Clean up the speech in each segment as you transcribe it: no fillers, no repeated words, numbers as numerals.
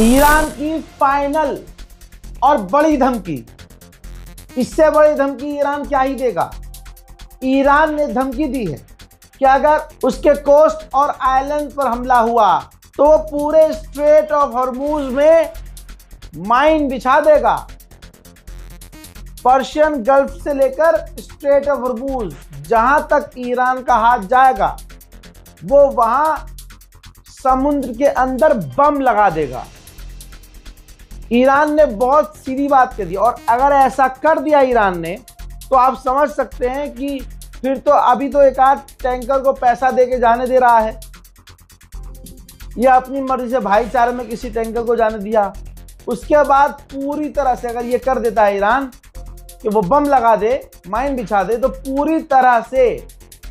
Iran की final और बड़ी धमकी। इससे बड़ी धमकी ईरान क्या ही देगा। ईरान ने धमकी दी है कि अगर उसके कोस्ट और आइलैंड पर हमला हुआ तो वो पूरे स्ट्रेट ऑफ हॉर्मूज में माइन बिछा देगा। पर्शियन गल्फ से लेकर स्ट्रेट ऑफ हॉर्मूज जहां तक ईरान का हाथ जाएगा वो वहां समुद्र के अंदर बम लगा देगा। ईरान ने बहुत सीधी बात कर दी, और अगर ऐसा कर दिया ईरान ने तो आप समझ सकते हैं कि फिर तो अभी तो एक आध टैंकर को पैसा दे के जाने दे रहा है, या अपनी मर्जी से भाईचारे में किसी टैंकर को जाने दिया। उसके बाद पूरी तरह से अगर ये कर देता है ईरान कि वो बम लगा दे, माइन बिछा दे, तो पूरी तरह से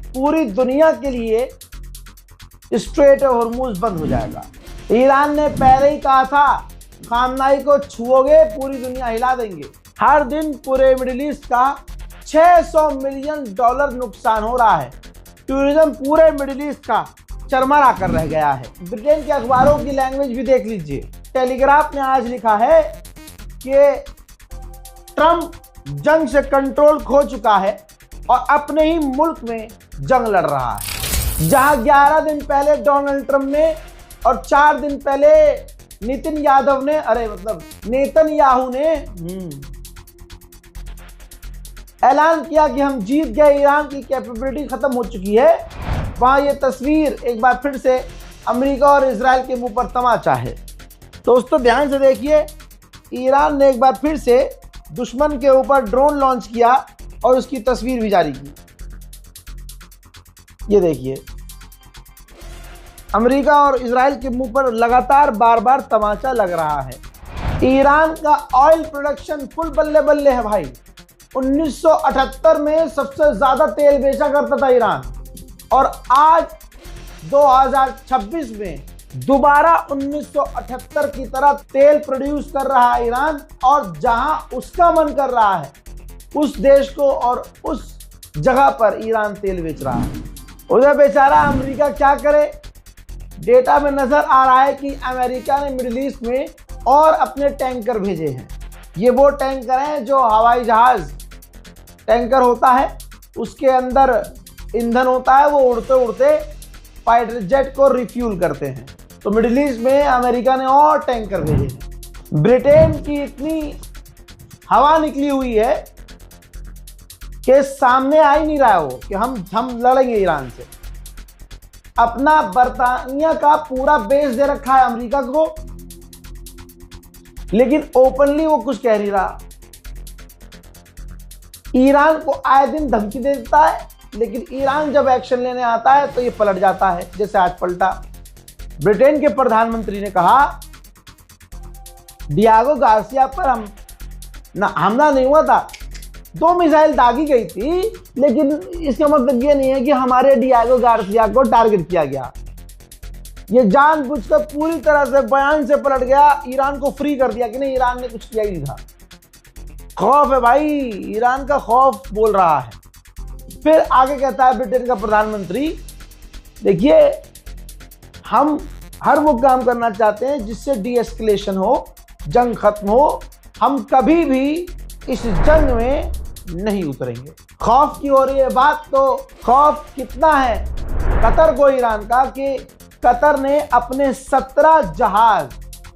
पूरी दुनिया के लिए स्ट्रेट ऑफ हॉर्मूज बंद हो जाएगा। ईरान ने पहले ही कहा था खामनाई को छुओगे पूरी दुनिया हिला देंगे। हर दिन पूरे मिडिल ईस्ट का $600 मिलियन नुकसान हो रहा है। टूरिज्म पूरे मिडिल ईस्ट का चरमरा कर रह गया है। ब्रिटेन के अखबारों की लैंग्वेज भी देख लीजिए। टेलीग्राफ ने आज लिखा है कि ट्रंप जंग से कंट्रोल खो चुका है और अपने ही मुल्क में जंग लड़ रहा है। जहां 11 दिन पहले डोनाल्ड ट्रंप ने और 4 दिन पहले नेतन्याहू ने ऐलान किया कि हम जीत गए, ईरान की कैपेबिलिटी खत्म हो चुकी है, वहां ये तस्वीर एक बार फिर से अमेरिका और इजराइल के मुंह पर तमाचा है। दोस्तों ध्यान से देखिए, ईरान ने एक बार फिर से दुश्मन के ऊपर ड्रोन लॉन्च किया और उसकी तस्वीर भी जारी की। ये देखिए, अमेरिका और इजराइल के मुंह पर लगातार बार बार तमाचा लग रहा है। ईरान का ऑयल प्रोडक्शन फुल बल्ले बल्ले है भाई। 1978 में सबसे ज्यादा तेल बेचा करता था ईरान, और आज 2026 में दोबारा 1978 की तरह तेल प्रोड्यूस कर रहा है ईरान, और जहां उसका मन कर रहा है उस देश को और उस जगह पर ईरान तेल बेच रहा है। उधर बेचारा अमेरिका क्या करे। डेटा में नजर आ रहा है कि अमेरिका ने मिडिल ईस्ट में और अपने टैंकर भेजे हैं। ये वो टैंकर हैं जो हवाई जहाज टैंकर होता है, उसके अंदर ईंधन होता है, वो उड़ते उड़ते फाइटर जेट को रिफ्यूल करते हैं। तो मिडिल ईस्ट में अमेरिका ने और टैंकर भेजे हैं। ब्रिटेन की इतनी हवा निकली हुई है कि सामने आ ही नहीं रहा है वो कि हम लड़ेंगे ईरान से। अपना बर्तानिया का पूरा बेस दे रखा है अमेरिका को, लेकिन ओपनली वो कुछ कह नहीं रहा। ईरान को आए दिन धमकी दे देता है, लेकिन ईरान जब एक्शन लेने आता है तो ये पलट जाता है, जैसे आज पलटा। ब्रिटेन के प्रधानमंत्री ने कहा डियागो गार्सिया पर हमला नहीं हुआ था, 2 मिसाइल दागी गई थी, लेकिन इसका मतलब ये नहीं है कि हमारे डियागो गार्सिया को टारगेट किया गया। ये जानबूझकर पूरी तरह से बयान से पलट गया, ईरान को फ्री कर दिया कि नहीं, ईरान ने कुछ किया ही नहीं था। खौफ है भाई, ईरान का खौफ बोल रहा है। फिर आगे कहता है ब्रिटेन का प्रधानमंत्री, देखिए हम हर वो काम करना चाहते हैं जिससे डी एस्केलेशन हो, जंग खत्म हो। हम कभी भी इस जंग में नहीं उतरेंगे। खौफ की हो रही है बात, तो खौफ कितना है कतर को ईरान का कि कतर ने अपने 17 जहाज,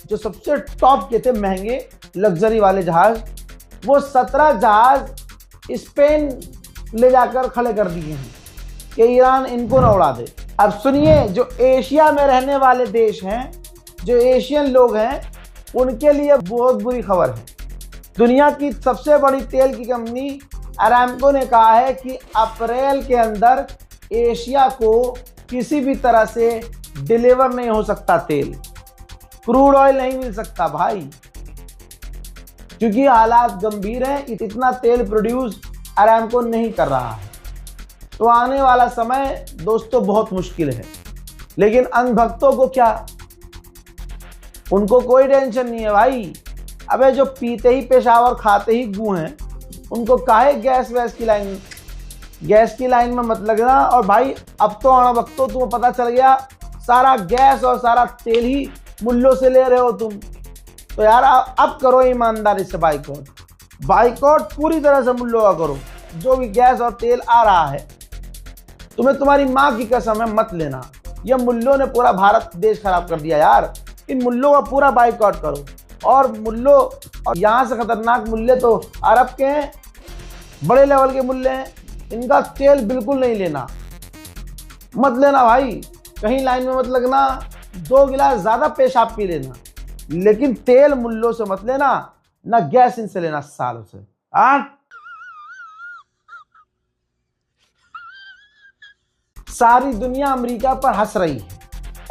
जो सबसे टॉप के थे, महंगे लग्जरी वाले जहाज, वो 17 जहाज स्पेन ले जाकर खड़े कर दिए हैं कि ईरान इनको न उड़ा दे। अब सुनिए, जो एशिया में रहने वाले देश हैं, जो एशियन लोग हैं, उनके लिए बहुत बुरी खबर है। दुनिया की सबसे बड़ी तेल की कंपनी अरामको ने कहा है कि अप्रैल के अंदर एशिया को किसी भी तरह से डिलीवर नहीं हो सकता तेल। क्रूड ऑयल नहीं मिल सकता भाई, क्योंकि हालात गंभीर हैं। इतना तेल प्रोड्यूस अरामको नहीं कर रहा है। तो आने वाला समय दोस्तों बहुत मुश्किल है। लेकिन अंधभक्तों को क्या, उनको कोई टेंशन नहीं है भाई। अबे जो पीते ही पेशाब और खाते ही गू हैं, उनको काहे गैस की लाइन में मत लगना। और भाई अब तो अणभक्तों तुम्हें पता चल गया, सारा गैस और सारा तेल ही मुल्लों से ले रहे हो तुम। तो यार अब करो ईमानदारी से बाइकआउट पूरी तरह से मुल्लों का करो। जो भी गैस और तेल आ रहा है, तुम्हें तुम्हारी माँ की कसम है मत लेना। ये मुल्लों ने पूरा भारत देश खराब कर दिया यार। इन मुल्लों का पूरा बाइकआउट करो। और मुल्लों, और यहाँ से खतरनाक मुल्ले तो अरब के हैं, बड़े लेवल के मुल्ले हैं। इनका तेल बिल्कुल नहीं लेना, मत लेना भाई। कहीं लाइन में मत लगना, 2 गिलास ज्यादा पेशाब पी लेना, लेकिन तेल मुल्लों से मत लेना, ना गैस इनसे लेना सालों से। सारी दुनिया अमेरिका पर हंस रही है।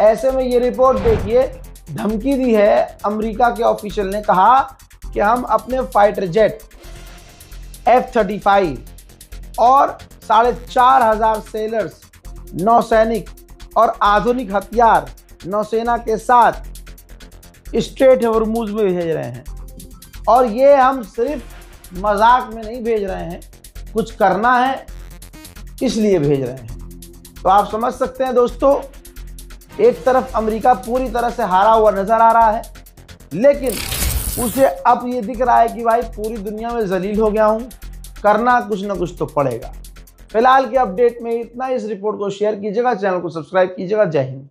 ऐसे में ये रिपोर्ट देखिए, धमकी दी है अमेरिका के ऑफिशियल ने, कहा कि हम अपने फाइटर जेट F-35 और 4,500 सेलर्स, नौसैनिक और आधुनिक हथियार नौसेना के साथ स्ट्रेट हॉर्मुज में भेज रहे हैं। और ये हम सिर्फ मजाक में नहीं भेज रहे हैं, कुछ करना है इसलिए भेज रहे हैं। तो आप समझ सकते हैं दोस्तों, एक तरफ अमेरिका पूरी तरह से हारा हुआ नजर आ रहा है, लेकिन उसे अब ये दिख रहा है कि भाई पूरी दुनिया में जलील हो गया हूं, करना कुछ ना कुछ तो पड़ेगा। फिलहाल की अपडेट में इतना। इस रिपोर्ट को शेयर कीजिएगा, चैनल को सब्सक्राइब कीजिएगा। जय हिंद।